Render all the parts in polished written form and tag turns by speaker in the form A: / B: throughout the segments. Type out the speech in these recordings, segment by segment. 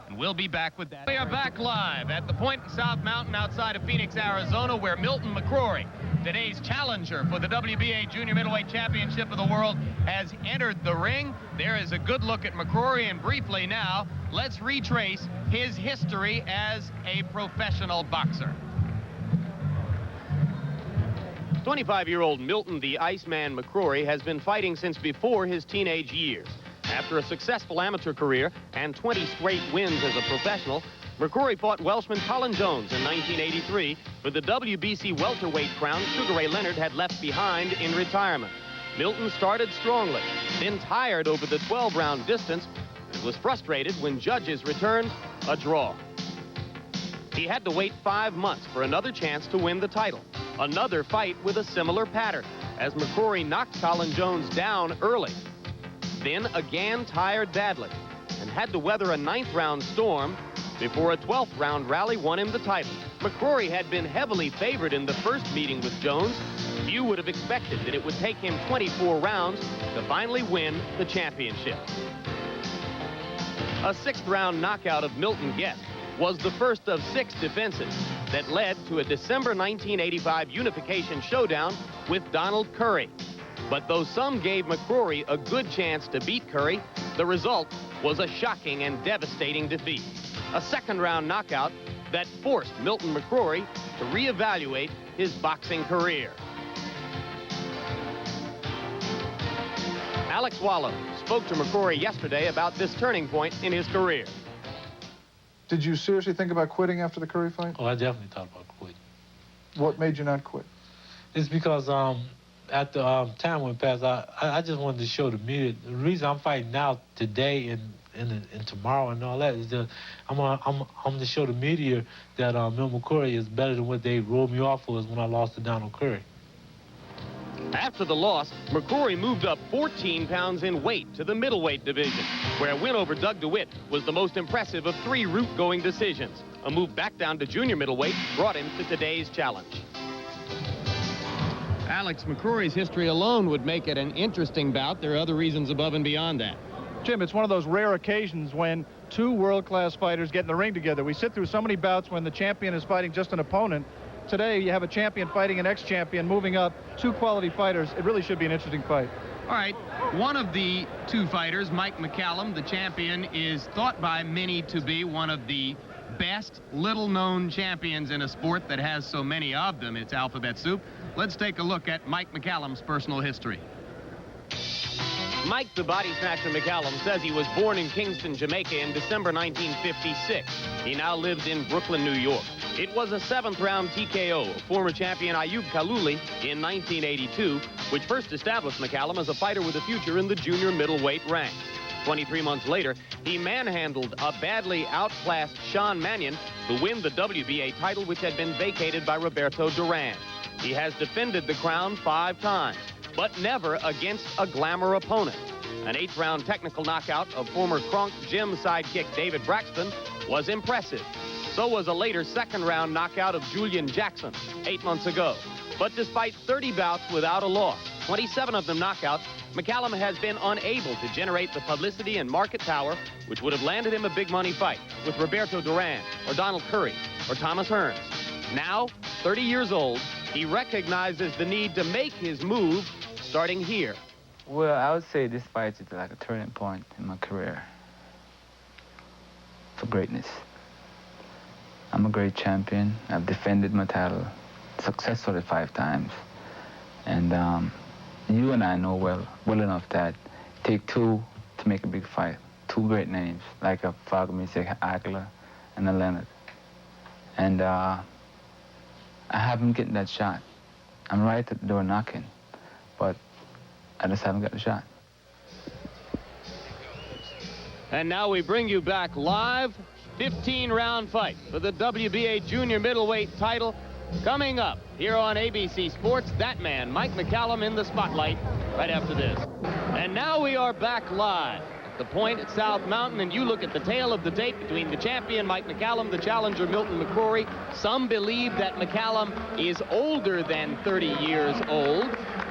A: And we'll be back with that. We are back live at the point in South Mountain outside of Phoenix, Arizona, where Milton McCrory, today's challenger for the WBA Junior Middleweight Championship of the World, has entered the ring. There is a good look at McCrory, and briefly now, let's retrace his history as a professional boxer. 25-year-old Milton the Iceman McCrory has been fighting since before his teenage years. After a successful amateur career and 20 straight wins as a professional, McCrory fought Welshman Colin Jones in 1983 for the WBC welterweight crown Sugar Ray Leonard had left behind in retirement. Milton started strongly, then tired over the 12-round distance and was frustrated when judges returned a draw. He had to wait 5 months for another chance to win the title. Another fight with a similar pattern, as McCrory knocked Colin Jones down early. Then again tired badly and had to weather a 9th-round storm before a 12th-round rally won him the title. McCrory had been heavily favored in the first meeting with Jones. Few would have expected that it would take him 24 rounds to finally win the championship. A 6th-round knockout of Milton Guest was the first of 6 defenses that led to a December 1985 unification showdown with Donald Curry. But though some gave McCrory a good chance to beat Curry, the result was a shocking and devastating defeat. A 2nd-round knockout that forced Milton McCrory to reevaluate his boxing career. Alex Wallow spoke to McCrory yesterday about this turning point in his career.
B: Did you seriously think about quitting after the Curry fight?
C: Oh, I definitely thought about quitting.
B: What made you not quit?
C: It's because at the time went past, I just wanted to show the media. The reason I'm fighting now today and tomorrow and all that is that I'm to show the media that Milton McCrory is better than what they rolled me off was when I lost to Donald Curry.
A: After the loss, McCrory moved up 14 pounds in weight to the middleweight division, where a win over Doug DeWitt was the most impressive of 3 route-going decisions. A move back down to junior middleweight brought him to today's challenge. Alex, McCrory's history alone would make it an interesting bout. There are other reasons above and beyond that.
D: Jim, it's one of those rare occasions when 2 world-class fighters get in the ring together. We sit through so many bouts when the champion is fighting just an opponent. Today, you have a champion fighting an ex-champion, moving up 2 quality fighters. It really should be an interesting fight.
A: All right, one of the 2 fighters, Mike McCallum, the champion, is thought by many to be one of the best little-known champions in a sport that has so many of them. It's alphabet soup. Let's take a look at Mike McCallum's personal history. Mike the Body Snatcher McCallum says he was born in Kingston, Jamaica in December 1956. He now lives in Brooklyn, New York. It was a 7th-round TKO of former champion Ayub Kaluli in 1982, which first established McCallum as a fighter with a future in the junior middleweight ranks. 23 months later, he manhandled a badly outclassed Sean Mannion to win the WBA title, which had been vacated by Roberto Duran. He has defended the crown 5 times, but never against a glamour opponent. An 8th-round technical knockout of former Kronk Gym sidekick David Braxton was impressive. So was a later 2nd-round knockout of Julian Jackson 8 months ago. But despite 30 bouts without a loss, 27 of them knockouts, McCallum has been unable to generate the publicity and market power which would have landed him a big-money fight with Roberto Duran or Donald Curry or Thomas Hearns. Now, 30 years old, he recognizes the need to make his move starting here.
E: Well, I would say this fight is like a turning point in my career for greatness. I'm a great champion. I've defended my title successfully 5 times. And you and I know well enough that it takes 2 to make a big fight. 2 great names, like a Fagamisek Aguilar and a Leonard. And I haven't gotten that shot. I'm right at the door knocking, but I just haven't got the shot.
A: And now we bring you back live. 15-round fight for the WBA junior middleweight title coming up here on ABC Sports. That man, Mike McCallum, in the spotlight right after this. And now we are back live at the point at South Mountain, and you look at the tail of the tape between the champion, Mike McCallum, the challenger, Milton McCrory. Some believe that McCallum is older than 30 years old.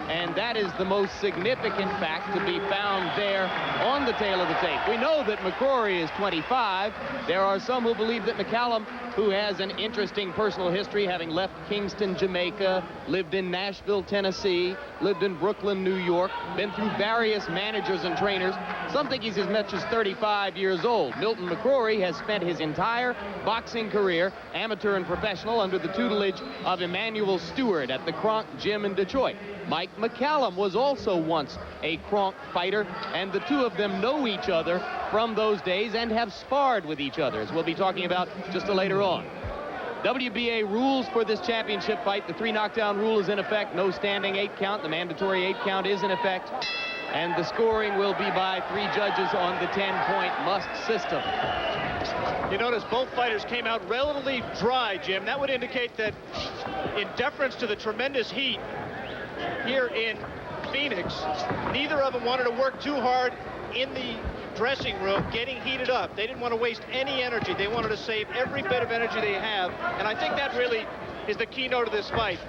A: and that is the most significant fact to be found there on the tail of the tape. We know that McCrory is 25. There are some who believe that McCallum, who has an interesting personal history, having left Kingston, Jamaica, lived in Nashville, Tennessee, lived in Brooklyn, New York, been through various managers and trainers. Some think he's as much as 35 years old. Milton McCrory has spent his entire boxing career, amateur and professional, under the tutelage of Emmanuel Stewart at the Kronk Gym in Detroit. Mike McCallum was also once a Kronk fighter, and the two of them know each other from those days and have sparred with each other, as we'll be talking about just later on. WBA rules for this championship fight. The 3 knockdown rule is in effect. No standing 8 count. The mandatory 8 count is in effect. And the scoring will be by 3 judges on the 10-point must system.
D: You notice both fighters came out relatively dry, Jim. That would indicate that in deference to the tremendous heat here in Phoenix, neither of them wanted to work too hard in the dressing room getting heated up. They didn't want to waste any energy. They wanted to save every bit of energy they have, and I think that really is the keynote of this fight.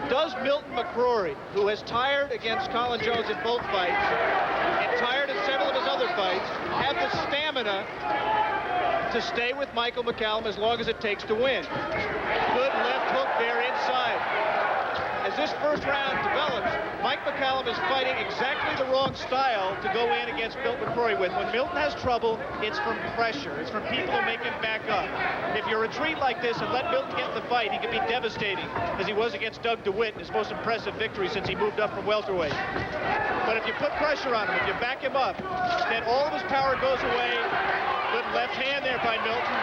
D: Does Milton McCrory, who has tired against Colin Jones in both fights and tired in several of his other fights, have the stamina to stay with Michael McCallum as long as it takes to win? Good left hook there inside. As this first round develops, Mike McCallum is fighting exactly the wrong style to go in against Milton McCrory with. When Milton has trouble, it's from pressure. It's from people who make him back up. If you retreat like this and let Milton get in the fight, he can be devastating, as he was against Doug DeWitt in his most impressive victory since he moved up from welterweight. But if you put pressure on him, if you back him up, then all of his power goes away. Good left hand there by Milton.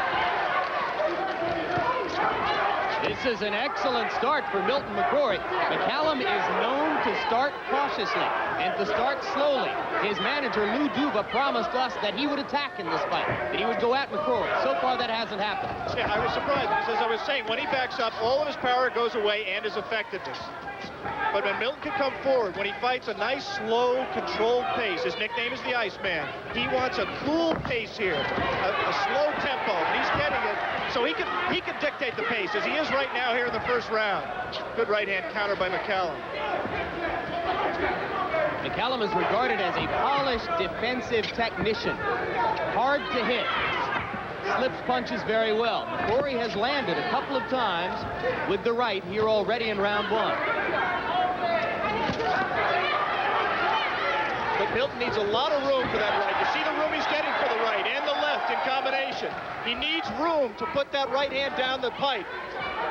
A: This is an excellent start for Milton McCrory. McCallum is known to start cautiously and to start slowly. His manager, Lou Duva, promised us that he would attack in this fight, that he would go at McCrory. So far, that hasn't happened.
D: Yeah, I was surprised because, as I was saying, when he backs up, all of his power goes away and his effectiveness. But when Milton can come forward, when he fights a nice, slow, controlled pace, his nickname is the Iceman. He wants a cool pace here, a slow tempo, and he's getting it. So he can dictate the pace, as he is right now here in the first round. Good right-hand counter by McCallum.
A: McCallum is regarded as a polished defensive technician. Hard to hit. Slips punches very well. McCrory has landed a couple of times with the right here already in round 1.
D: But Milton needs a lot of room for that right. You see the room he's getting for the right and the left in combination. He needs room to put that right hand down the pipe.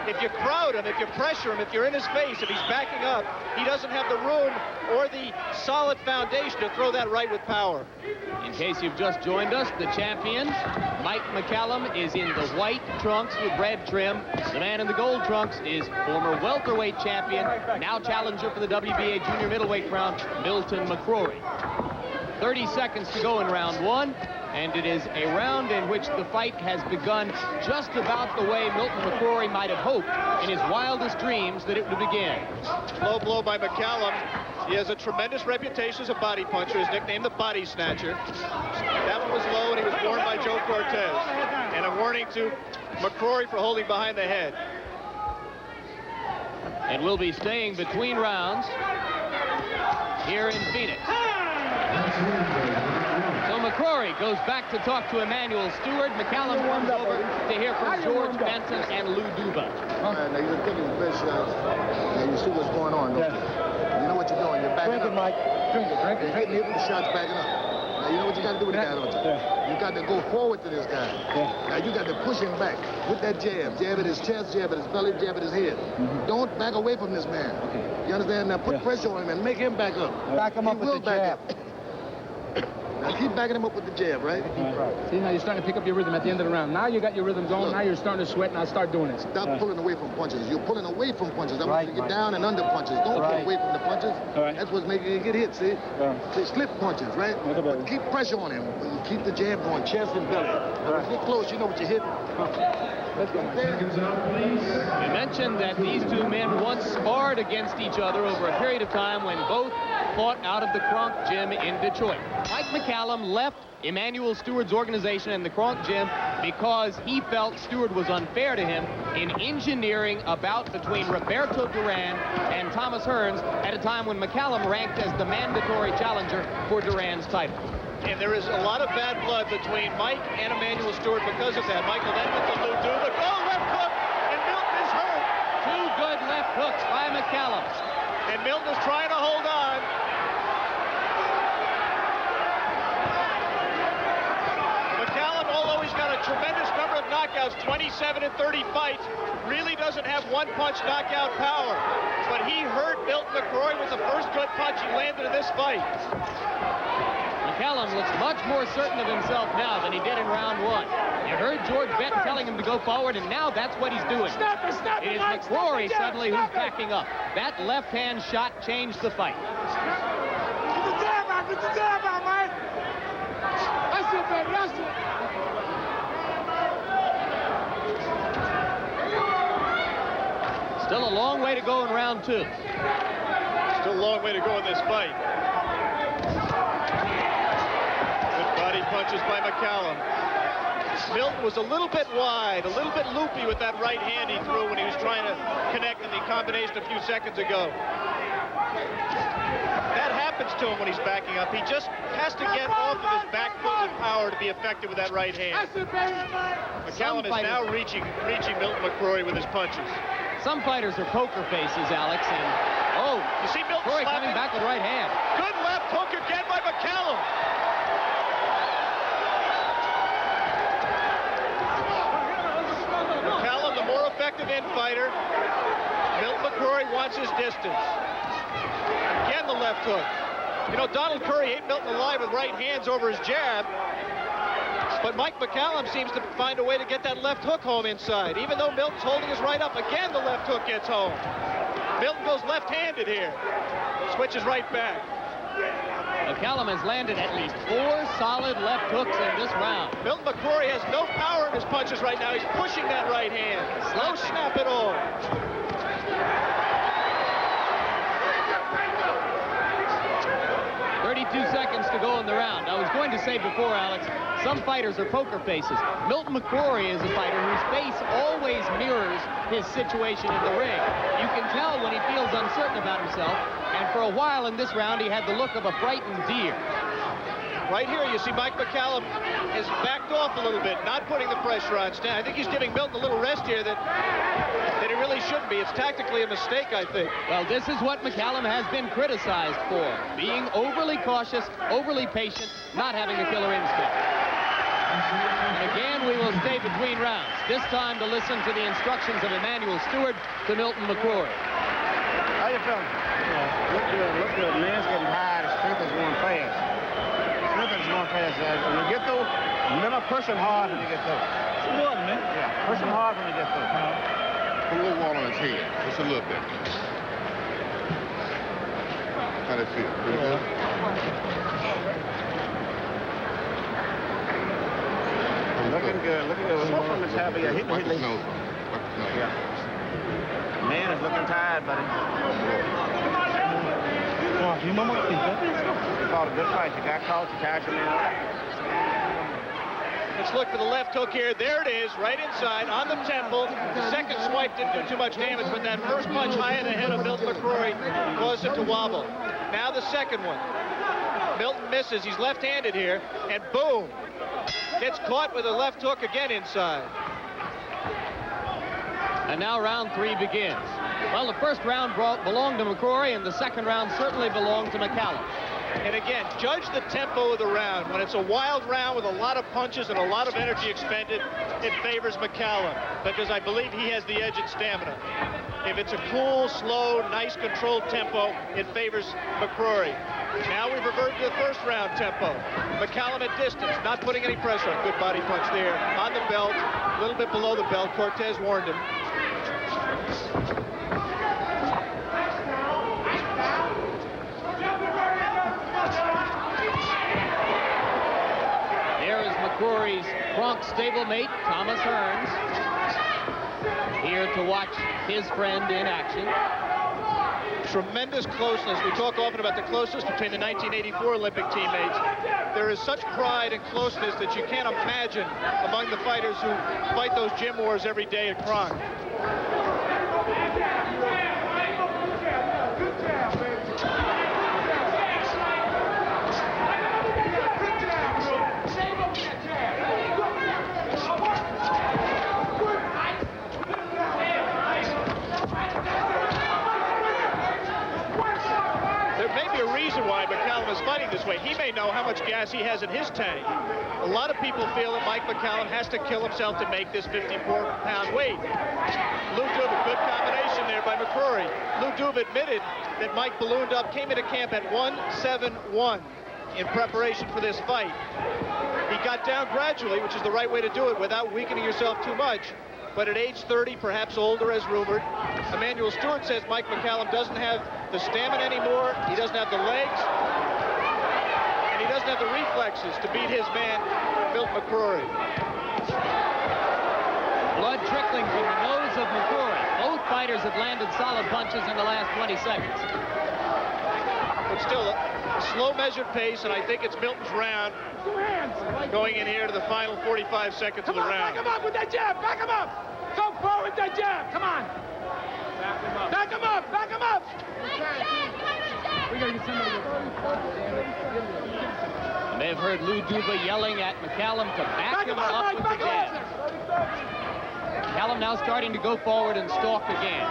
D: If you crowd him, if you pressure him, if you're in his face, if he's backing up, he doesn't have the room or the solid foundation to throw that right with power.
A: In case you've just joined us, the champion, Mike McCallum, is in the white trunks with red trim. The man in the gold trunks is former welterweight champion, now challenger for the WBA junior middleweight crown, Milton McCrory. 30 seconds to go in round 1. And it is a round in which the fight has begun just about the way Milton McCrory might have hoped in his wildest dreams that it would begin.
D: Low blow by McCallum. He has a tremendous reputation as a body puncher. His nickname, the Body Snatcher. That one was low, and he was warned by Joe Cortez. And a warning to McCrory for holding behind the head.
A: And we'll be staying between rounds here in Phoenix. So McCrory goes back to talk to Emmanuel Stewart. McCallum comes over to hear from George Benson and Lou Duva.
F: Now you're taking the best shots. Now you see what's going on, don't you? You know what you're doing. You're backing up.
G: Mike. Drink it.
F: You're hitting hit with the shots backing up. Now you know what you got to do with the guy, don't you? You got to go forward to this guy. Now you got to push him back with that jab. Jab at his chest, jab at his belly, jab at his head. Don't back away from this man. You understand? Now put pressure on him and make him back up.
G: Back him up with the jab.
F: Now keep backing him up with the jab, right?
G: See, now you're starting to pick up your rhythm at the end of the round. Now you got your rhythm going. Now you're starting to sweat. Now start doing it.
F: Stop pulling away from punches. You're pulling away from punches. I want you to get down and under punches. Don't pull away from the punches. That's what's making you get hit, see? See, slip punches, right? But keep pressure on him. Keep the jab going, chest and belly. If you get close, you know what you're hitting.
G: Let's go,
A: We mentioned that these two men once sparred against each other over a period of time when both fought out of the Kronk Gym in Detroit. Mike McCallum left Emanuel Steward's organization and the Kronk Gym because he felt Steward was unfair to him in engineering a bout between Roberto Duran and Thomas Hearns at a time when McCallum ranked as the mandatory challenger for Duran's title.
D: And there is a lot of bad blood between Mike and Emanuel Steward because of that. Michael then with the Lou Duva. Oh, left hook, and Milton is hurt.
A: Two good left hooks by McCallum.
D: And Milton is trying to hold on. McCallum, although he's got a tremendous number of knockouts, 27 and 30 fights, really doesn't have one-punch knockout power. But he hurt Milton McCrory with the first good punch he landed in this fight.
A: McCallum looks much more certain of himself now than he did in round one. You heard George Benton telling him to go forward, and now that's what he's doing. It is McCrory suddenly who's backing up. That left-hand shot changed the fight. Still a long way to go in round two.
D: Still a long way to go in this fight. Body punches by McCallum. Milton was a little bit wide, a little bit loopy with that right hand he threw when he was trying to connect in the combination a few seconds ago. That happens to him when he's backing up. He just has to get off of his back foot with power to be effective with that right hand. McCallum is now reaching Milton McCrory with his punches.
A: Some fighters are poker faces, Alex, and
D: you see Milton
A: McCrory coming back with right hand.
D: Good left hook again by McCallum. McCallum, the more effective in-fighter. Milton McCrory wants his distance. Again, the left hook. You know, Donald Curry ate Milton alive with right hands over his jab. But Mike McCallum seems to find a way to get that left hook home inside. Even though Milton's holding his right up, again, the left hook gets home. Milton goes left-handed here. Switches right back.
A: McCallum has landed at least 4 solid left hooks in this round.
D: Milton McCrory has no power in his punches right now. He's pushing that right hand. No snap at all.
A: Seconds to go in the round. I was going to say before, Alex, some fighters are poker faces. Milton McCrory is a fighter whose face always mirrors his situation in the ring. You can tell when he feels uncertain about himself, and for a while in this round, he had the look of a frightened deer.
D: Right here, you see Mike McCallum has backed off a little bit, not putting the pressure on Stan. I think he's giving Milton a little rest here that he really shouldn't be. It's tactically a mistake, I think.
A: Well, this is what McCallum has been criticized for, being overly cautious, overly patient, not having a killer instinct. And again, we will stay between rounds, this time to listen to the instructions of Emanuel Steward to Milton McCrory.
H: How you feeling? Look good. Man's getting tired. His strength is going fast. When you get through, remember pushing hard when you get through.
B: It's good, man.
H: Yeah, pushing hard when you get through.
I: Put a little water on his head, just a little bit. How does it feel? Pretty good?
H: Looking good. Smoke from his head, yeah.
I: Wipe his nose. Wipe his nose.
H: Yeah. Man is looking tired, buddy. You fought a good fight. You got caught, you tied your man up.
D: Let's look for the left hook here. There it is, right inside, on the temple. The second swipe didn't do too much damage, but that first punch high in the head of Milton McCrory caused him to wobble. Now the second one. Milton misses. He's left-handed here, and boom. Gets caught with a left hook again inside.
A: And now round 3 begins. Well, the first round belonged to McCrory, and the second round certainly belonged to McCallum.
D: And again, judge the tempo of the round. When it's a wild round with a lot of punches and a lot of energy expended, it favors McCallum, because I believe he has the edge in stamina. If it's a cool, slow, nice, controlled tempo, it favors McCrory. Now we've reverted to the first round tempo. McCallum at distance, not putting any pressure on. Good body punch there. On the belt, a little bit below the belt. Cortez warned him.
A: There is McCrory's Kronk stablemate, Thomas Hearns, here to watch his friend in action.
D: tremendous closeness. We talk often about the closeness between the 1984 Olympic teammates. There is such pride and closeness that you can't imagine among the fighters who fight those gym wars every day at Kronk. Why McCallum is fighting this way. He may know how much gas he has in his tank. A lot of people feel that Mike McCallum has to kill himself to make this 54-pound weight. Lou Duva, good combination there by McCrory. Lou Duva admitted that Mike ballooned up, came into camp at 171 in preparation for this fight. He got down gradually, which is the right way to do it without weakening yourself too much. But at age 30, perhaps older as rumored, Emmanuel Stewart says Mike McCallum doesn't have the stamina anymore, he doesn't have the legs, and he doesn't have the reflexes to beat his man, Milton McCrory.
J: Blood trickling from the nose of McCrory. Both fighters have landed solid punches in the last 20 seconds.
D: But still, a slow measured pace, and I think it's Milton's round going in here to the final 45 seconds of the round.
G: Back him up with that jab. Back him up. Go forward with that jab. Come on. Back him up. Back him up. We got to get somebody to
J: You may have heard Lou Duva yelling at McCallum to back him up with the jab. McCallum now starting to go forward and stalk again.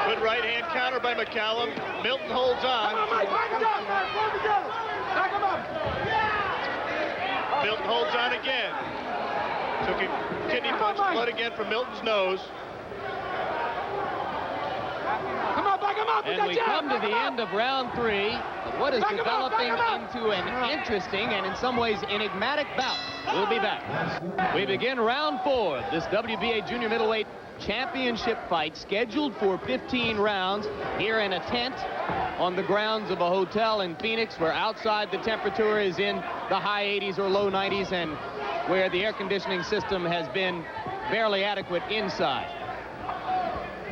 D: Good right hand counter by McCallum. Milton holds on. Milton holds on again. Took a kidney punch, blood again from Milton's nose.
G: Come on, back him up.
J: And we come to the end of round 3 of what is developing into an interesting and in some ways enigmatic bout. We'll be back. We begin round 4 of this WBA junior middleweight championship fight, scheduled for 15 rounds here in a tent on the grounds of a hotel in Phoenix, where outside the temperature is in the high 80s or low 90s, and where the air conditioning system has been barely adequate inside.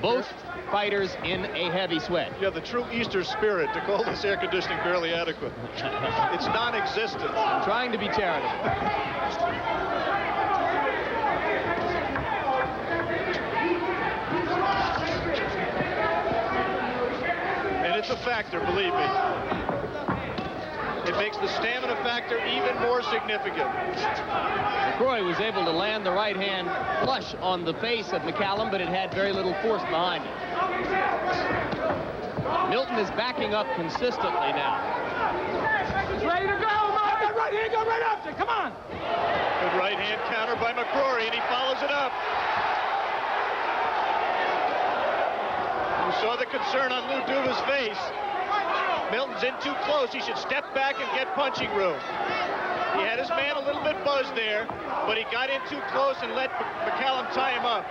J: Both fighters in a heavy sweat.
D: You have the true Easter spirit to call this air conditioning barely adequate. It's non-existent.
J: I'm trying to be charitable.
D: It's a factor, believe me. It makes the stamina factor even more significant.
J: McCrory was able to land the right hand flush on the face of McCallum, but it had very little force behind it. Milton is backing up consistently now.
G: He's ready to go, man. That right hand, go right after. Come on.
D: Good right hand counter by McCrory, and he follows it up. You saw the concern on Lou Duva's face. Milton's in too close. He should step back and get punching room. He had his man a little bit buzzed there, but he got in too close and let McCallum tie him up.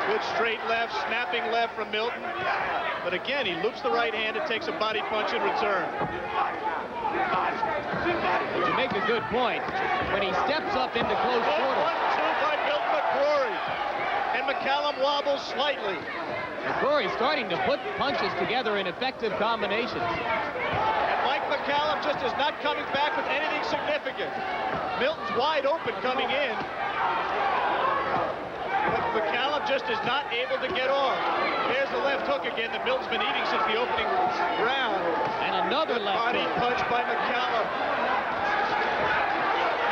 D: Good straight left, snapping left from Milton. But again, he loops the right hand and takes a body punch in return.
J: You make a good point. When he steps up into close quarters.
D: 1-2 by Milton McCrory. And McCallum wobbles slightly.
J: McCrory starting to put punches together in effective combinations.
D: And Mike McCallum just is not coming back with anything significant. Milton's wide open coming in. But McCallum just is not able to get off. There's the left hook again that Milton's been eating since the opening round.
J: And another left
D: body
J: hook.
D: punch by McCallum.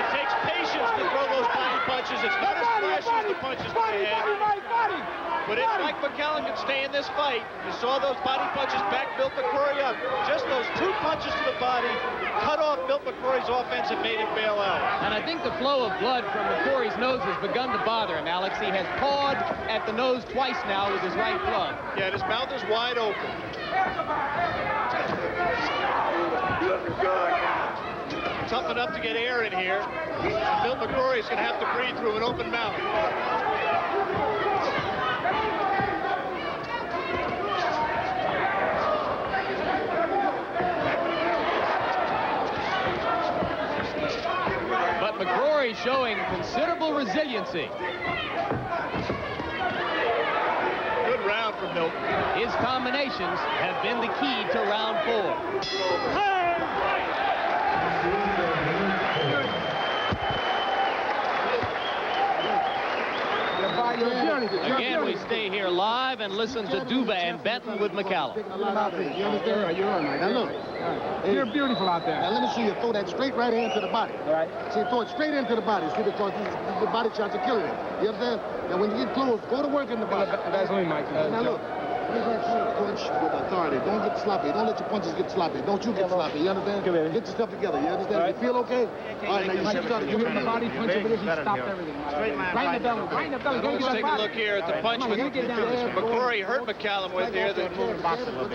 D: It takes patience to throw those body punches. It's not as flashy as the punches to the head. But if Mike McCallum can stay in this fight, you saw those body punches back Milton McCrory up. Just those 2 punches to the body cut off Milton McCrory's offense and made him bail out.
J: And I think the flow of blood from McCrory's nose has begun to bother him, Alex. He has pawed at the nose twice now with his right glove.
D: Yeah, and his mouth is wide open. Tough enough to get air in here. Milton McCrory is going to have to breathe through an open mouth.
J: But McCrory McCrory showing considerable resiliency.
D: Good round from Milton.
J: His combinations have been the key to round 4. Again, we stay here live and listen to Duba and Benton with McCallum.
F: You understand? You're on, now look.
H: You're beautiful out there.
F: Now let me see you throw that straight right hand to the body.
H: All right.
F: See, throw it straight into the body. See, because the body shots are killing him. You understand? Now when you get close, go to work in the body.
H: That's only Mike.
F: Now look. Punch with authority. Don't get sloppy. Don't let your punches get sloppy. Don't you get sloppy. You understand? Get yourself together. You understand?
H: Right.
F: You feel okay? All right, now you should start.
H: You hit the body punch over there, he stopped everything. Right in the belly. Right in the belly. Don't
D: Let's
H: get
D: take a look here at the punch with McCrory hurt McCallum with here. The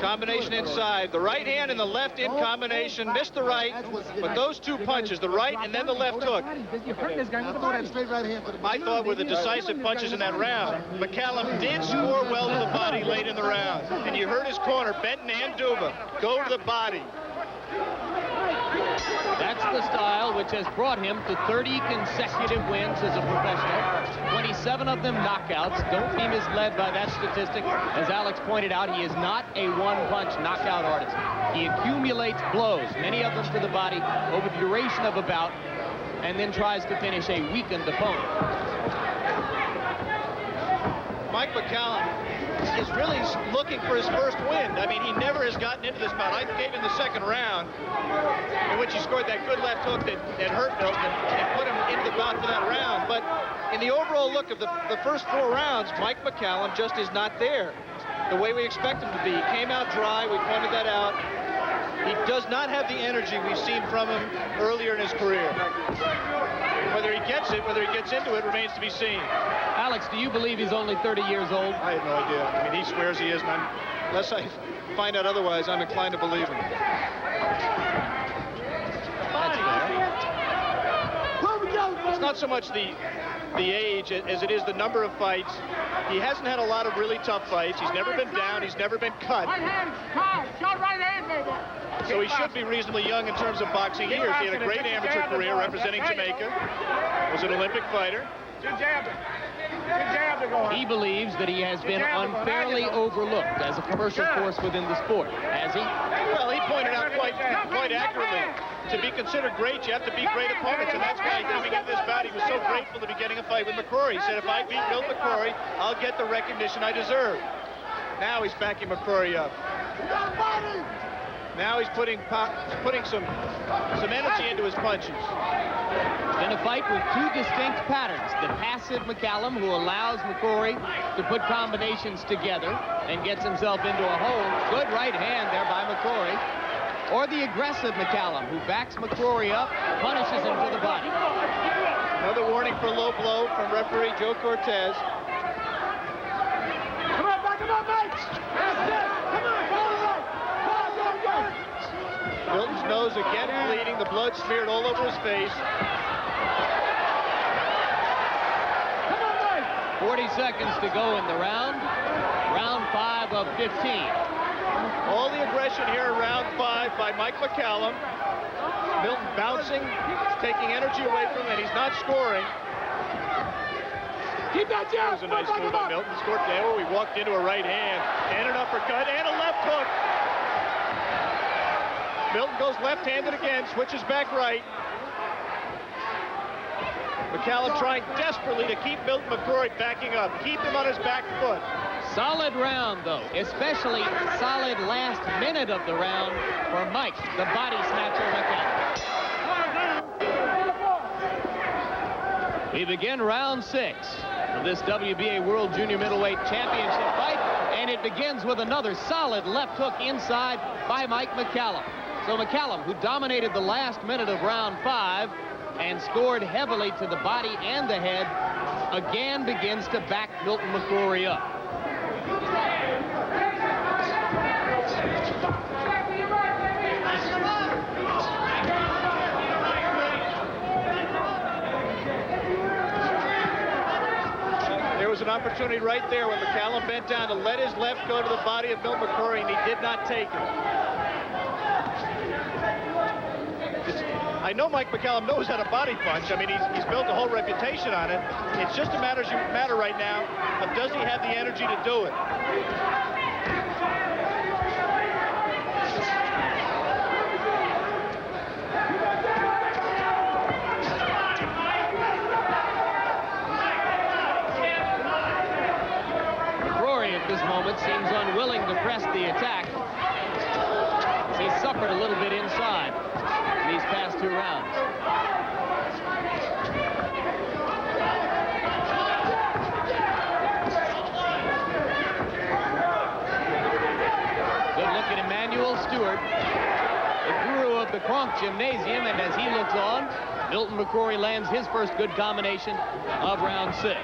D: combination inside. The right hand and the left in combination. Missed the right, but those two punches, the right and then the left hook,
H: You hurt this guy.
F: Throw that straight right hand to the body.
D: I thought were the decisive punches in that round. McCallum did score well to the body late in the round. And you heard his corner, Benton and Duba, go to the body.
J: That's the style which has brought him to 30 consecutive wins as a professional. 27 of them knockouts. Don't be misled by that statistic. As Alex pointed out, he is not a one-punch knockout artist. He accumulates blows, many of them to the body, over the duration of a bout, and then tries to finish a weakened opponent.
D: Mike McCallum is really looking for his first win. I mean, he never has gotten into this bout. I gave him the second round, in which he scored that good left hook that hurt Milton and put him into the bout for that round. But in the overall look of the first 4 rounds, Mike McCallum just is not there the way we expect him to be. He came out dry. We pointed that out. He does not have the energy we've seen from him earlier in his career. Whether he gets it, whether he gets into it, remains to be seen.
J: Alex, do you believe he's only 30 years old?
D: I have no idea. I mean, he swears he is, and unless I find out otherwise, I'm inclined to believe him. It's not so much the age as it is the number of fights. He hasn't had a lot of really tough fights. He's never been down. He's never been cut.
G: Right hand, shot right hand, baby.
D: So he should be reasonably young in terms of boxing years. He had a great amateur career representing Jamaica. Was an Olympic fighter.
J: He believes that he has been unfairly overlooked as a commercial force within the sport. Has he?
D: Well, he pointed out quite accurately. To be considered great, you have to beat great opponents, and that's why coming into this bout, he was so grateful to be getting a fight with McCrory. He said, if I beat Milton McCrory, I'll get the recognition I deserve. Now he's backing McCrory up. Now he's putting some energy into his punches.
J: In a fight with 2 distinct patterns, the passive McCallum, who allows McCrory to put combinations together and gets himself into a hole. Good right hand there by McCrory. Or the aggressive McCallum, who backs McCrory up, punishes him to the body.
D: Another warning for low blow from referee Joe Cortez.
G: Come on, back him up, mate. That's it. Come on, go.
D: Milton's nose again bleeding, the blood smeared all over his face.
G: Come on, mate.
J: 40 seconds to go in the round. Round 5 of 15.
D: All the aggression here in round 5 by Mike McCallum. Milton bouncing, taking energy away from him, and he's not scoring.
G: Keep that jab.
D: That was a nice move by Milton. Scored there. He walked into a right hand and an uppercut and a left hook. Milton goes left-handed again, switches back right. McCallum trying desperately to keep Milton McCrory backing up, keep him on his back foot.
J: Solid round, though, especially solid last minute of the round for Mike, the body snatcher McCallum. We begin round 6 of this WBA World Junior Middleweight Championship fight, and it begins with another solid left hook inside by Mike McCallum. So McCallum, who dominated the last minute of round 5 and scored heavily to the body and the head, again begins to back Milton McCrory up.
D: There was an opportunity right there when McCallum bent down to let his left go to the body of Milton McCrory, and he did not take it. I know Mike McCallum knows how to body punch. I mean, he's built a whole reputation on it. It's just a matter right now of does he have the energy to do it.
J: McCrory at this moment seems unwilling to press the attack. He suffered a little bit inside in these past 2 rounds. Good look at Emmanuel Stewart, the guru of the Kronk Gymnasium, and as he looks on, Milton McCrory lands his first good combination of round 6.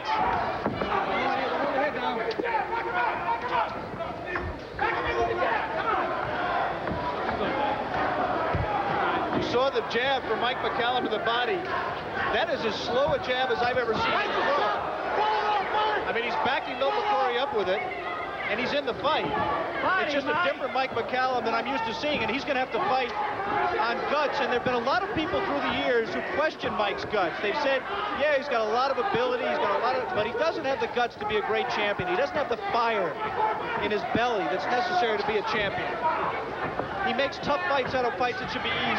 D: Saw the jab from Mike McCallum to the body. That is as slow a jab as I've ever seen him throw. I mean, he's backing Milton McCrory up with it, and he's in the fight. It's just a different Mike McCallum than I'm used to seeing, and he's going to have to fight on guts. And there have been a lot of people through the years who question Mike's guts. They've said, yeah, he's got a lot of ability, but he doesn't have the guts to be a great champion. He doesn't have the fire in his belly that's necessary to be a champion. He makes tough fights out of fights that should be easy.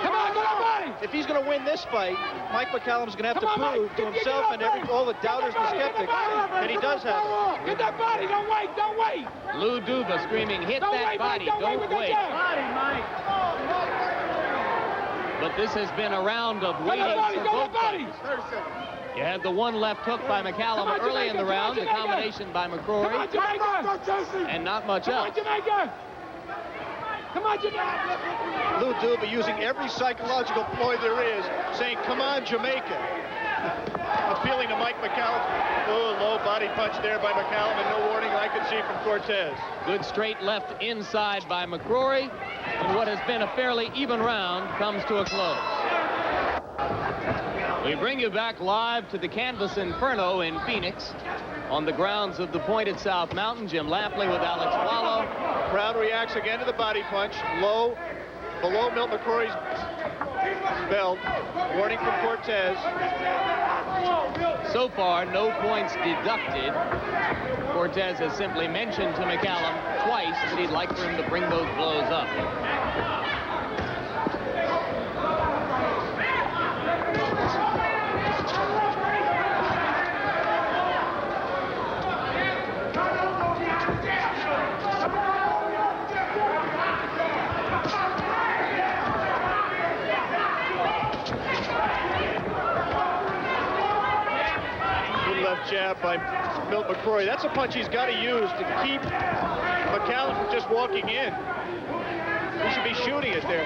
G: Come on, get up, buddy!
D: If he's going to win this fight, Mike McCallum's going to have to prove to himself and all the doubters and skeptics that he does have it.
G: Get that body, don't wait, don't wait!
J: Lou Duva screaming, hit that body, don't wait.
G: Body, Mike!
J: But this has been a round of waiting for both fights. You had the one left hook by McCallum early in the round, the combination by McCrory, and not much else.
G: Come on, Jamaica!
D: Lou Duva using every psychological ploy there is, saying, come on, Jamaica. Appealing to Mike McCallum. Oh, low body punch there by McCallum, and no warning I could see from Cortez.
J: Good straight left inside by McCrory, and what has been a fairly even round comes to a close. We bring you back live to the Canvas Inferno in Phoenix on the grounds of the Pointed South Mountain. Jim Lampley with Alex Wallow.
D: Crowd reacts again to the body punch. Low, below Milton McCrory's belt. Warning from Cortez.
J: So far, no points deducted. Cortez has simply mentioned to McCallum twice that he'd like for him to bring those blows up.
D: Jab by Milton McCrory. That's a punch he's got to use to keep McCallum from just walking in. He should be shooting it there.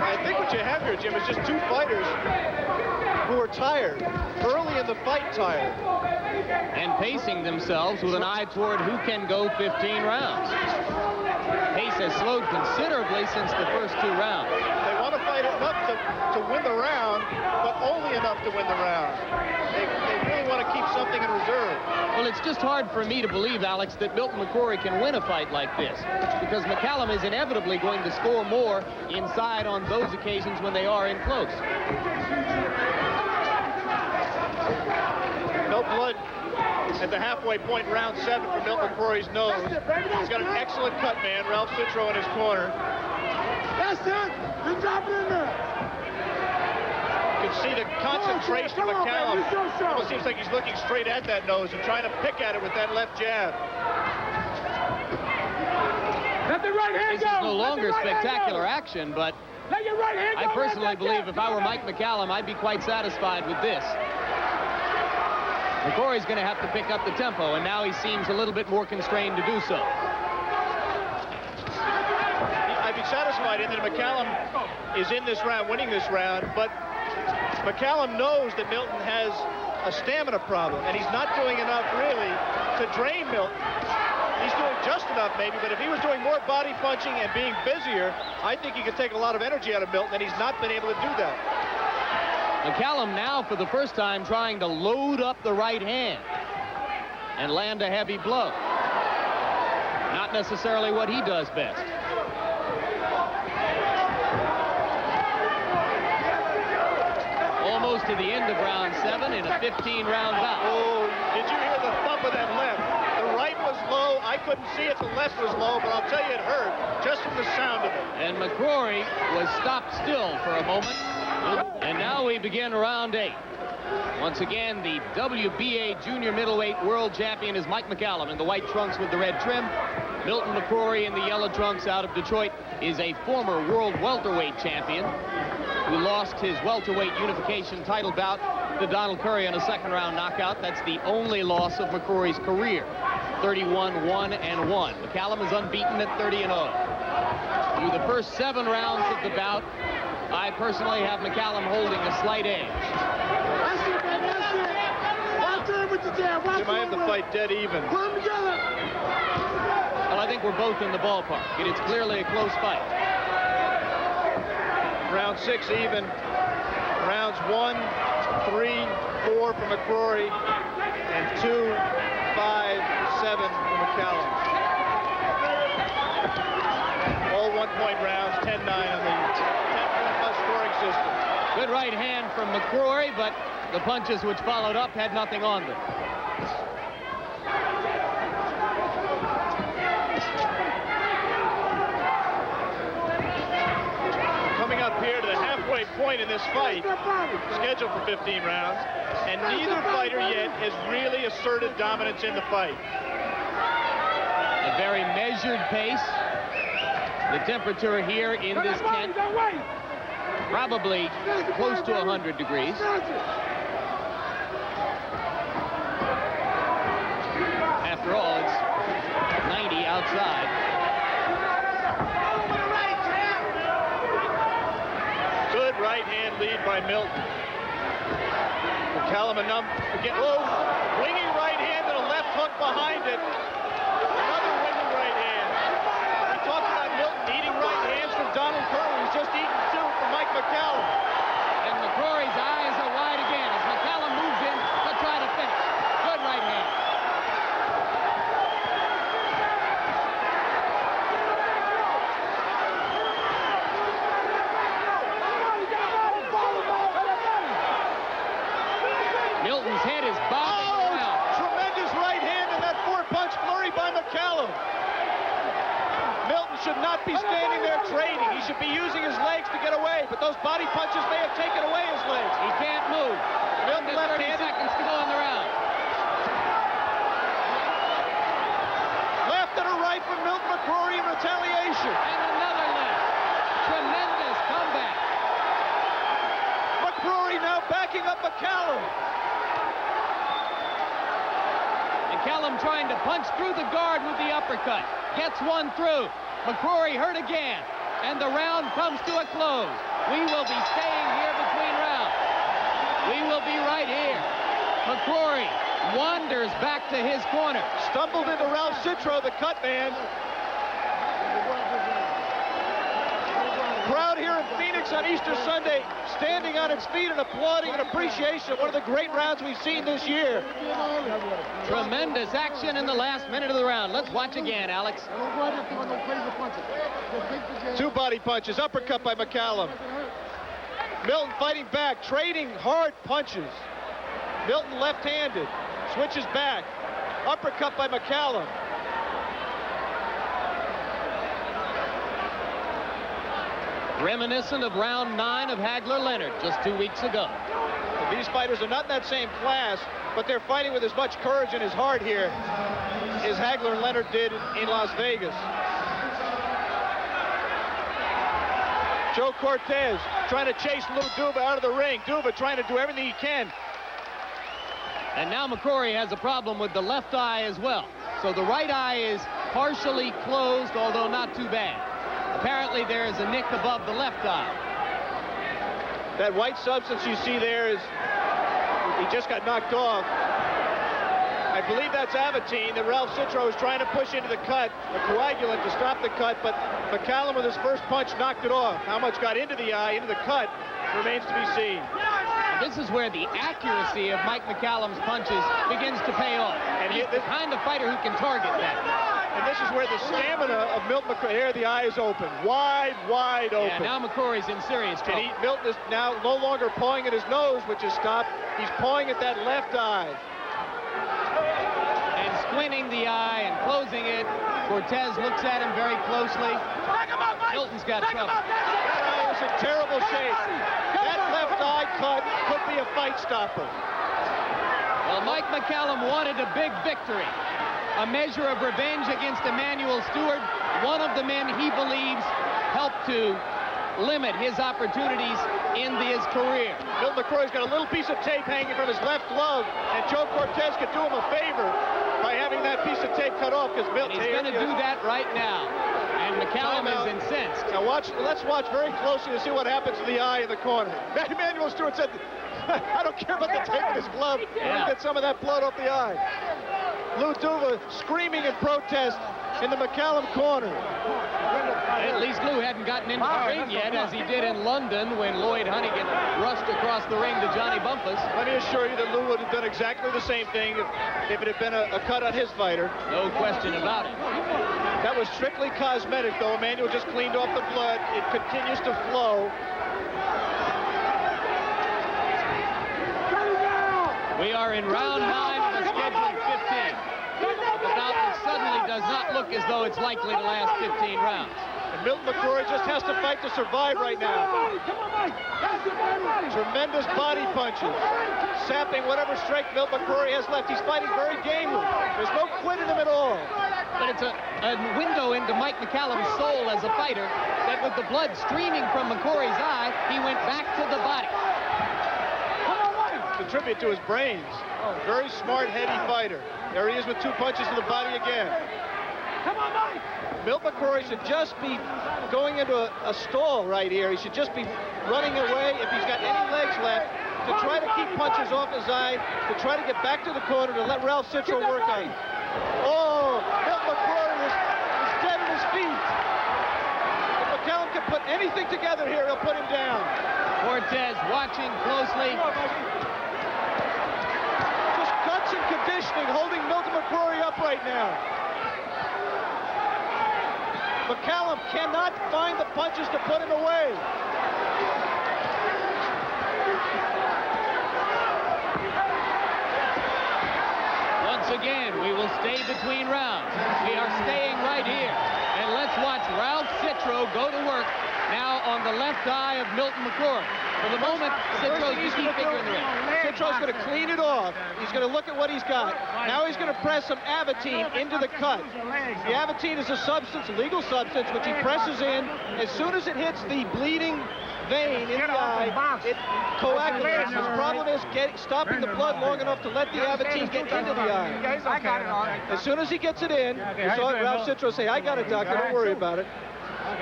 D: I think what you have here, Jim, is just 2 fighters who are tired, early in the fight tired.
J: And pacing themselves with an eye toward who can go 15 rounds. Pace has slowed considerably since the first 2 rounds.
D: They want to fight enough to win the round, but only enough to win the round. They really want to keep something in reserve.
J: Well, it's just hard for me to believe, Alex, that Milton McCrory can win a fight like this, because McCallum is inevitably going to score more inside on those occasions when they are in close.
D: No blood at the halfway point in round 7 for Milton McCrory's nose. He's got an excellent cut man, Ralph Citro in his corner.
G: That's it! Just drop it in there!
D: You can see the concentration of McCallum. It almost seems like he's looking straight at that nose and trying to pick at it with that left jab.
G: Let the right hand
J: This is no longer spectacular action, but
G: let your right hand
J: I personally believe if I were Mike McCallum, I'd be quite satisfied with this. McCrory's going to have to pick up the tempo, and now he seems a little bit more constrained to do so.
D: I'd be satisfied in that McCallum is in this round, winning this round, but McCallum knows that Milton has a stamina problem, and he's not doing enough, really, to drain Milton. He's doing just enough, maybe, but if he was doing more body punching and being busier, I think he could take a lot of energy out of Milton, and he's not been able to do that.
J: McCallum now, for the first time, trying to load up the right hand and land a heavy blow. Not necessarily what he does best. close to the end of round 7 in a 15-round bout.
D: Oh, did you hear the thump of that left? The right was low. I couldn't see it. The left was low, but I'll tell you it hurt just from the sound of it.
J: And McCrory was stopped still for a moment. And now we begin round 8. Once again, the WBA junior middleweight world champion is Mike McCallum in the white trunks with the red trim. Milton McCrory in the yellow trunks out of Detroit is a former world welterweight champion who lost his welterweight unification title bout to Donald Curry on a second-round knockout. That's the only loss of McCrory's career. 31-1-1. McCallum is unbeaten at 30-0. Through the first 7 rounds of the bout, I personally have McCallum holding a slight edge.
G: That's it, man. That's it. Watch him with the jab.
D: They might have the fight dead even.
G: Put them together.
J: Well, I think we're both in the ballpark. It is clearly a close fight.
D: Round 6 even. Rounds 1, 3, 4 for McCrory, and 2, 5, 7 for McCallum. All one-point rounds, 10-9 on the 10-point scoring system.
J: Good right hand from McCrory, but the punches which followed up had nothing on them.
D: Coming up here to the halfway point in this fight, scheduled for 15 rounds, and neither fighter yet has really asserted dominance in the fight.
J: A very measured pace. The temperature here in this tent, probably close to 100 degrees. After all, it's 90 outside.
D: Good right hand lead by Milton. McCallum again. Oh, winging right hand and a left hook behind it. Another winging right hand. We talked about Milton eating right hands from Donald Curry. He's just eaten 2 from Mike McCallum.
J: And McCrory's eyes are wide again as McCallum moves in to try to finish. Good right hand. Milton's head is bobbing around.
D: Tremendous right hand and that 4-punch flurry by McCallum. Milton should not be standing there trading. He should be using his legs to get away, but those body punches may have taken away his legs.
J: He can't move.
D: Milton
J: Left 30
D: left-handed.
J: seconds to go in the round.
D: Left and a right from Milton McCrory in retaliation.
J: And another left. Tremendous comeback.
D: McCrory now backing up McCallum.
J: McCallum trying to punch through the guard with the uppercut. Gets one through. McCrory hurt again. And the round comes to a close. We will be staying here between rounds. We will be right here. McCrory wanders back to his corner.
D: Stumbled into Ralph Citro, the cut man. Crowd here in Phoenix on Easter Sunday standing on its feet and applauding in appreciation of one of the great rounds we've seen this year.
J: Tremendous action in the last minute of the round. Let's watch again, Alex.
D: 2 body punches, uppercut by McCallum. Milton fighting back, trading hard punches. Milton left-handed, switches back. Uppercut by McCallum.
J: Reminiscent of round 9 of Hagler-Leonard just 2 weeks ago.
D: These fighters are not in that same class, but they're fighting with as much courage in his heart here as Hagler and Leonard did in Las Vegas. Joe Cortez trying to chase little Duva out of the ring. Duva trying to do everything he can.
J: And now McCrory has a problem with the left eye as well. So the right eye is partially closed, although not too bad. Apparently there is a nick above the left eye.
D: That white substance you see there is, he just got knocked off. I believe that's Avitine that Ralph Citro is trying to push into the cut, a coagulant to stop the cut, but McCallum with his first punch knocked it off. How much got into the eye, into the cut, remains to be seen.
J: And this is where the accuracy of Mike McCallum's punches begins to pay off. And he's the kind of fighter who can target that.
D: And this is where the stamina of Milton McCrory, here the eye is open, wide open.
J: Yeah, now McCrory's in serious trouble.
D: And Milton is now no longer pawing at his nose, which is stopped. He's pawing at that left eye.
J: And squinting the eye and closing it. Cortez looks at him very closely. Milton's got trouble.
D: That eye is in terrible shape. That left eye cut could be a fight stopper.
J: Well, Mike McCallum wanted a big victory. A measure of revenge against Emanuel Stewart, one of the men he believes helped to limit his opportunities in his career.
D: Milton McCrory's got a little piece of tape hanging from his left glove, and Joe Cortez could do him a favor by having that piece of tape cut off, because Milton...
J: He's going to do that right now, and McCallum is incensed.
D: Now let's watch very closely to see what happens to the eye in the corner. Emanuel Stewart said, I don't care about the tape in his glove.
J: Yeah.
D: Get some of that blood off the eye. Lou Duva screaming in protest in the McCallum corner.
J: At least Lou hadn't gotten into the ring yet, as he did in London when Lloyd Hunnigan rushed across the ring to Johnny Bumpus.
D: Let me assure you that Lou would have done exactly the same thing if it had been a cut on his fighter.
J: No question about it.
D: That was strictly cosmetic, though. Emanuel just cleaned off the blood. It continues to flow.
J: We are in round 9 of the scheduled 15. The bout suddenly does not look as though it's likely to last 15 rounds.
D: And Milton McCrory just has to fight to survive right now. Tremendous body punches, sapping whatever strength Milton McCrory has left. He's fighting very gamely. There's no quit in him at all.
J: But it's a window into Mike McCallum's soul as a fighter, that with the blood streaming from McCrory's eye, he went back to the body.
D: Contribute to his brains. Very smart, heady fighter. There he is with 2 punches to the body again.
G: Come on, Mike!
D: Milt McCrory should just be going into a stall right here. He should just be running away if he's got any legs left to try to keep punches off his eye, to try to get back to the corner to let Ralph Citro work on him. Oh, Milt McCrory is dead at his feet. If McCallum can put anything together here, he'll put him down.
J: Cortez watching closely.
D: Just guts and conditioning holding Milton McCrory up right now. McCallum cannot find the punches to put him away.
J: Once again, we will stay between rounds. We are staying right here. And let's watch Ralph Citro go to work now on the left eye of Milton McCrory. For the moment, Citro's the key figure in the ring.
D: Citro's going to clean it off. He's going to look at what he's got. Now he's going to press some Avitine into the cut. The Avitine is a substance, a legal substance, which he presses in. As soon as it hits the bleeding vein in the eye, it coagulates. His problem is stopping the blood long enough to let the Avitine get into the eye. As soon as he gets it in, you saw Ralph Citro say, I got it, doctor, don't worry about it.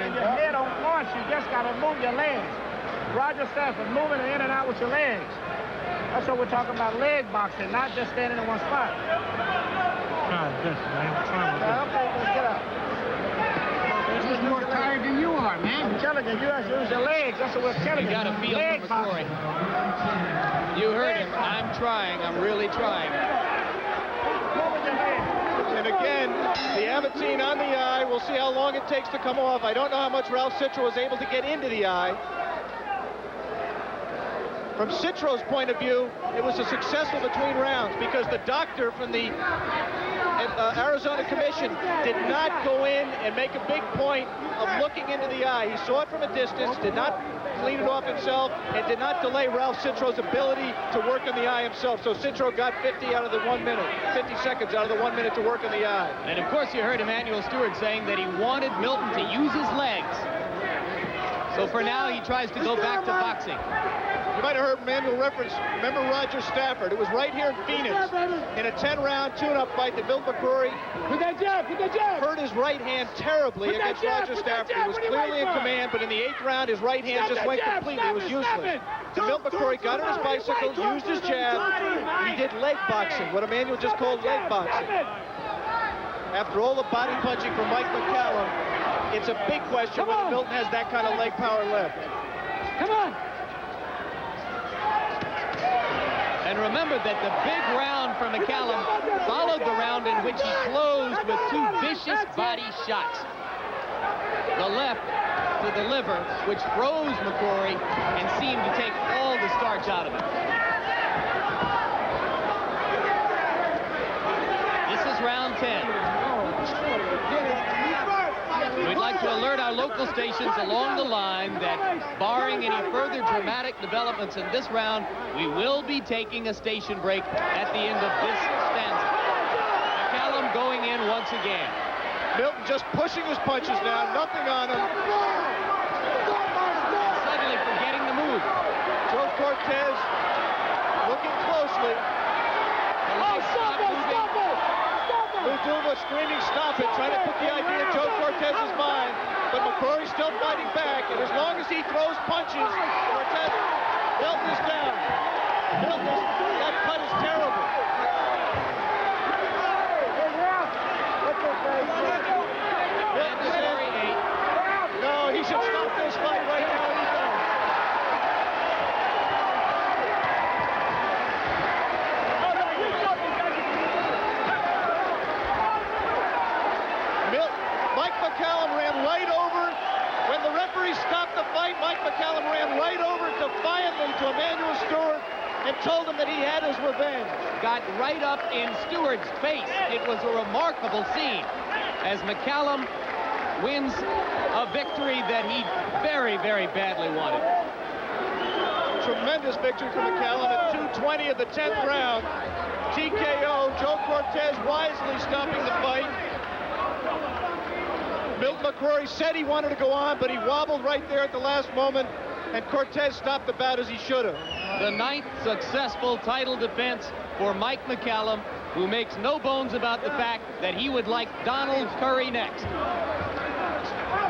H: And your head on launch, you just got to move your legs. Roger Stafford, moving in and out with your legs. That's what we're talking about, leg boxing, not just standing in one spot.
C: Trying this, man. Trying this.
H: Okay, let's get up. He's more tired than you are, man. I'm telling you, you have to use your legs. That's what we're telling you.
J: You got to feel for McCrory. You heard him. I'm trying. I'm really trying.
D: And again, the Avitine on the eye. We'll see how long it takes to come off. I don't know how much Ralph Citro was able to get into the eye. From Citro's point of view, it was a successful between rounds because the doctor from the Arizona Commission did not go in and make a big point of looking into the eye. He saw it from a distance, did not clean it off himself, and did not delay Ralph Citro's ability to work on the eye himself. So Citro got 50 out of the 1 minute, 50 seconds out of the 1 minute to work on the eye.
J: And of course you heard Emanuel Stewart saying that he wanted Milton to use his legs. So for now he tries to go back to boxing.
D: You might have heard Manuel reference, remember Roger Stafford. It was right here in Phoenix in a 10-round tune-up fight that Bill McCrory hurt his right hand terribly against Roger Stafford. He was clearly in command, but in the 8th round, his right hand just went completely. It was useless. And Bill McCrory got on his bicycle, used his jab. He did leg boxing, what Emanuel just called leg boxing. After all the body punching from Mike McCallum, it's a big question whether Milton has that kind of leg power left.
G: Come on.
J: And And remember that the big round for McCallum followed the round in which he closed with 2 vicious body shots. The left to the liver, which froze McCrory and seemed to take all the starch out of him. This is round 10. We'd like to alert our local stations along the line that, barring any further dramatic developments in this round, we will be taking a station break at the end of this stanza. McCallum going in once again.
D: Milton just pushing his punches now, nothing on him.
J: Suddenly forgetting the move.
D: Joe Cortez looking closely. Uduma screaming, stop it, trying to put the idea in Joe Cortez's mind. But McCrory's still fighting back, and as long as he throws punches, Cortez, Milton is down. Milton, that cut is terrible. Milton says, no, he should stop this fight right now. He's done. Mike McCallum ran right over. When the referee stopped the fight, Mike McCallum ran right over defiantly to Emanuel Stewart and told him that he had his revenge.
J: Got right up in Stewart's face. It was a remarkable scene as McCallum wins a victory that he very, very badly wanted.
D: Tremendous victory for McCallum at 2:20 of the 10th round. TKO. Joe Cortez wisely stopping the fight. Milton McCrory said he wanted to go on, but he wobbled right there at the last moment, and Cortez stopped the bout as he should have.
J: The 9th successful title defense for Mike McCallum, who makes no bones about the fact that he would like Donald Curry next.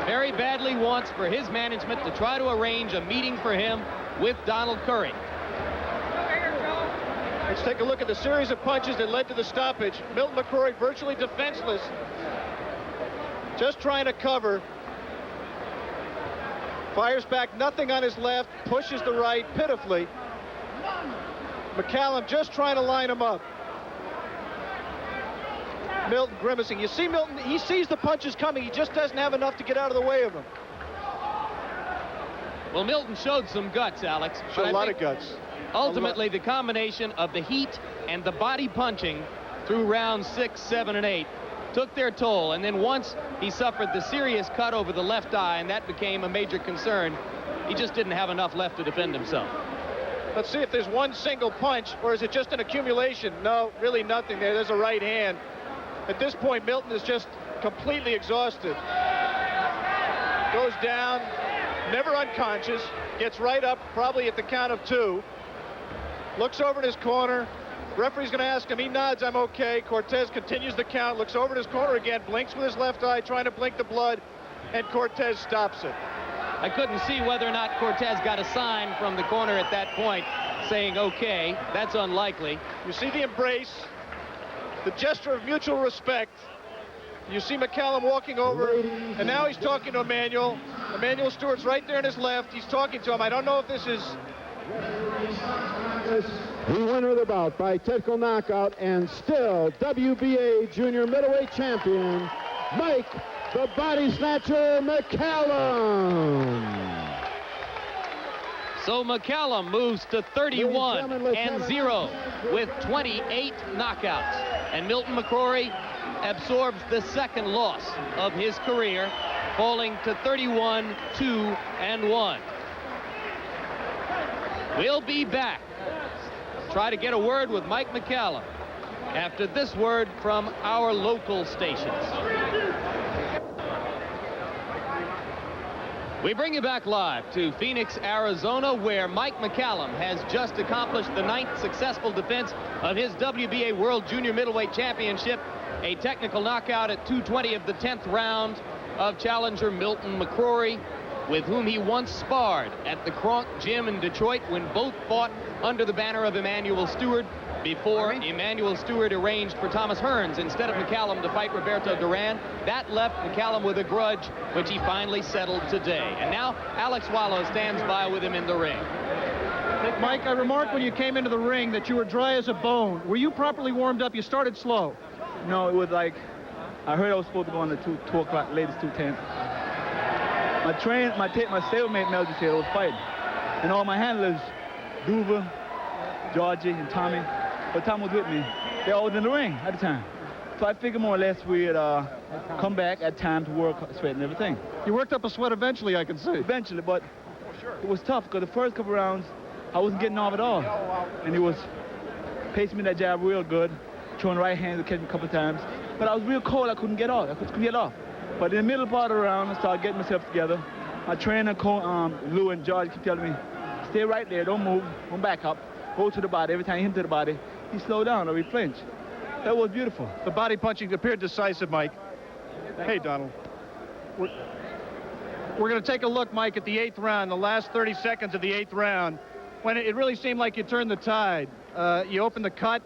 J: Very badly wants for his management to try to arrange a meeting for him with Donald Curry.
D: Let's take a look at the series of punches that led to the stoppage. Milton McCrory virtually defenseless, just trying to cover. Fires back, nothing on his left, pushes the right pitifully. McCallum just trying to line him up. Milton grimacing. You see Milton, he sees the punches coming, he just doesn't have enough to get out of the way of them.
J: Well, Milton showed some guts, Alex.
D: Showed a lot of guts.
J: Ultimately, the combination of the heat and the body punching through rounds 6, 7, and 8 took their toll, and then once he suffered the serious cut over the left eye, and that became a major concern, he just didn't have enough left to defend himself.
D: Let's see if there's one single punch, or is it just an accumulation? No, really nothing there. There's a right hand. At this point, Milton is just completely exhausted. Goes down, never unconscious, gets right up, probably at the count of 2. Looks over in his corner. Referee's going to ask him. He nods, I'm okay. Cortez continues the count, looks over in his corner again, blinks with his left eye, trying to blink the blood, and Cortez stops it.
J: I couldn't see whether or not Cortez got a sign from the corner at that point saying okay. That's unlikely.
D: You see the embrace, the gesture of mutual respect. You see McCallum walking over, and now he's talking to Emanuel. Emanuel Stewart's right there in his left. He's talking to him. I don't know if this is...
K: The winner of the bout by technical knockout and still WBA junior middleweight champion, Mike the Body Snatcher McCallum.
J: So McCallum moves to 31-0 with 28 knockouts. And Milton McCrory absorbs the second loss of his career, falling to 31-2-1. We'll be back. Try to get a word with Mike McCallum after this word from our local stations. We bring you back live to Phoenix, Arizona, where Mike McCallum has just accomplished the 9th successful defense of his WBA World Junior Middleweight Championship, a technical knockout at 2:20 of the 10th round of challenger Milton McCrory, with whom he once sparred at the Kronk Gym in Detroit when both fought under the banner of Emanuel Stewart before Emanuel Stewart arranged for Thomas Hearns instead of McCallum to fight Roberto Duran. That left McCallum with a grudge, which he finally settled today. And now Alex Wallow stands by with him in the ring.
D: Mike, I remarked when you came into the ring that you were dry as a bone. Were you properly warmed up? You started slow.
L: No, it was like, I heard I was supposed to go on the 2 o'clock, latest 2:10. My stablemate Mel just said I was fighting. And all my handlers, Duva, Georgie, and Tommy, but Tom was with me. They all was in the ring at the time. So I figured more or less we'd come back at time to work, sweat and everything.
D: You worked up a sweat eventually, I can see.
L: Eventually, but it was tough because the first couple rounds, I wasn't getting off at all. And he was pacing me that jab real good, throwing right hands, catching a couple of times. But I was real cold, I couldn't get off. But in the middle part of the round, I started getting myself together. My trainer, Lou and George, keep telling me, stay right there, don't move, don't back up. Go to the body. Every time he hit to the body, he slowed down or he flinched. That was beautiful.
D: The body punching appeared decisive, Mike. Hey, Donald. We're going to take a look, Mike, at the 8th round, the last 30 seconds of the 8th round, when it really seemed like you turned the tide. You opened the cut,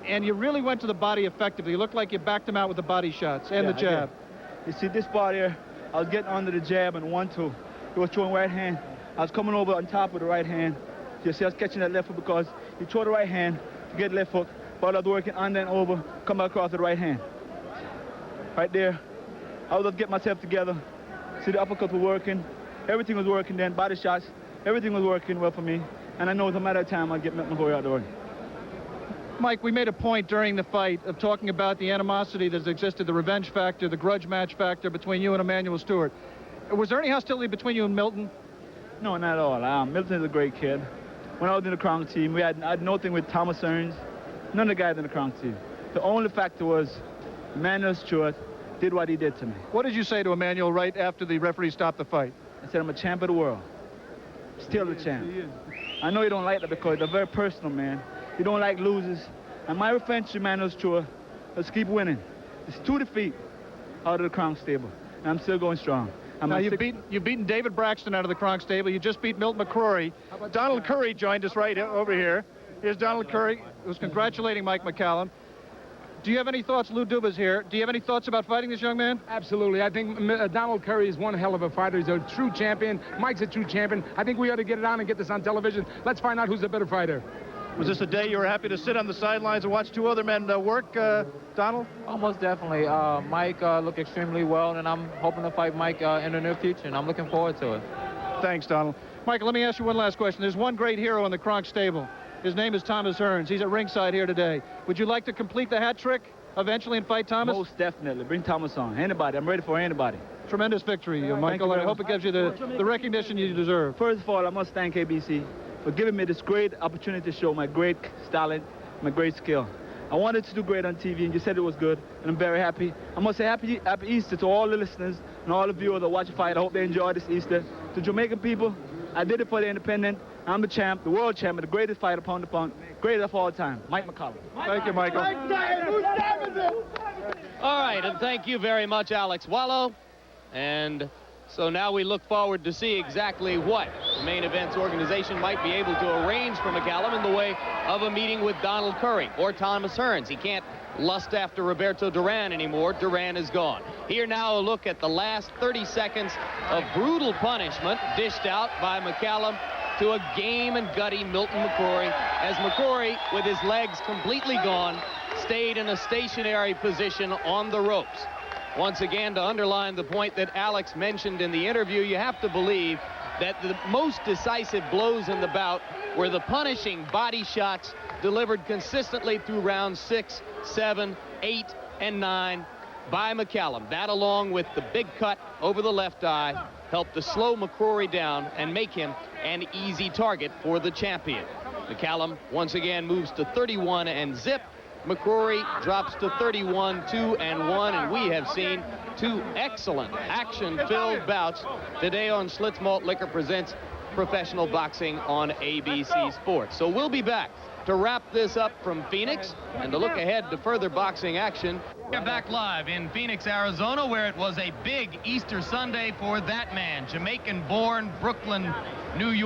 D: and you really went to the body effectively. You looked like you backed him out with the body shots and the jab.
L: You see, this part here, I was getting under the jab and 1-2. He was throwing right hand. I was coming over on top with the right hand. You see, I was catching that left hook because he threw the right hand to get left hook, but I was working under and over, come back across the right hand. Right there, I was just getting myself together. See, the uppercuts were working. Everything was working then, body shots. Everything was working well for me. And I know it's a matter of time I'd get McCrory out the ring.
D: Mike, we made a point during the fight of talking about the animosity that's existed, the revenge factor, the grudge match factor between you and Emmanuel Stewart. Was there any hostility between you and Milton?
L: No, not at all. Milton is a great kid. When I was in the Crown team, I had nothing with Thomas Hearns, none of the guys in the Crown team. The only factor was Emmanuel Stewart did what he did to me.
D: What did you say to Emmanuel right after the referee stopped the fight?
L: I said, I'm a champ of the world. Still the champ. I know you don't like that because he's a very personal man. You don't like losers. And my revenge to Emmanuel Stewart, let's keep winning. It's 2 defeats out of the Crown stable. And I'm still going strong.
D: Now, you've beaten David Braxton out of the Kronk stable. You just beat Milton McCrory. Donald Curry joined us right over here. Here's Donald Curry, who's congratulating Mike McCallum. Do you have any thoughts? Lou Duba's here. Do you have any thoughts about fighting this young man?
M: Absolutely. I think Donald Curry is one hell of a fighter. He's a true champion. Mike's a true champion. I think we ought to get it on and get this on television. Let's find out who's the better fighter.
D: Was this a day you were happy to sit on the sidelines and watch 2 other men work, Donald?
N: Almost definitely. Mike looked extremely well, and I'm hoping to fight Mike in the near future, and I'm looking forward to it.
D: Thanks, Donald. Michael, let me ask you one last question. There's one great hero in the Kronk stable. His name is Thomas Hearns. He's at ringside here today. Would you like to complete the hat trick eventually and fight Thomas?
L: Most definitely. Bring Thomas on. Anybody. I'm ready for anybody.
D: Tremendous victory, Michael. I hope it gives you the recognition you deserve.
L: First of all, I must thank ABC for giving me this great opportunity to show my great talent, my great skill. I wanted to do great on TV, and you said it was good, and I'm very happy. I must say happy Easter to all the listeners and all the viewers that watch the fight. I hope they enjoy this Easter. To Jamaican people, I did it for the independent. I'm the champ, the world champion, the greatest fighter pound to pound, greatest of all time, Mike McCallum.
D: Thank you, Michael.
J: All right, and thank you very much, Alex Wallow. And so now we look forward to see exactly what the main events organization might be able to arrange for McCallum in the way of a meeting with Donald Curry or Thomas Hearns. He can't lust after Roberto Duran anymore. Duran is gone. Here now a look at the last 30 seconds of brutal punishment dished out by McCallum to a game and gutty Milton McCrory, as McCrory, with his legs completely gone, stayed in a stationary position on the ropes. Once again, to underline the point that Alex mentioned in the interview, you have to believe that the most decisive blows in the bout were the punishing body shots delivered consistently through rounds 6, 7, 8, and 9 by McCallum. That, along with the big cut over the left eye, helped to slow McCrory down and make him an easy target for the champion. McCallum once again moves to 31 and zip. McCrory drops to 31, 2 and 1, and we have seen 2 excellent action-filled bouts today on Schlitz Malt Liquor presents Professional Boxing on ABC Sports. So we'll be back to wrap this up from Phoenix and to look ahead to further boxing action. We're back live in Phoenix, Arizona, where it was a big Easter Sunday for that man, Jamaican-born, Brooklyn, New York.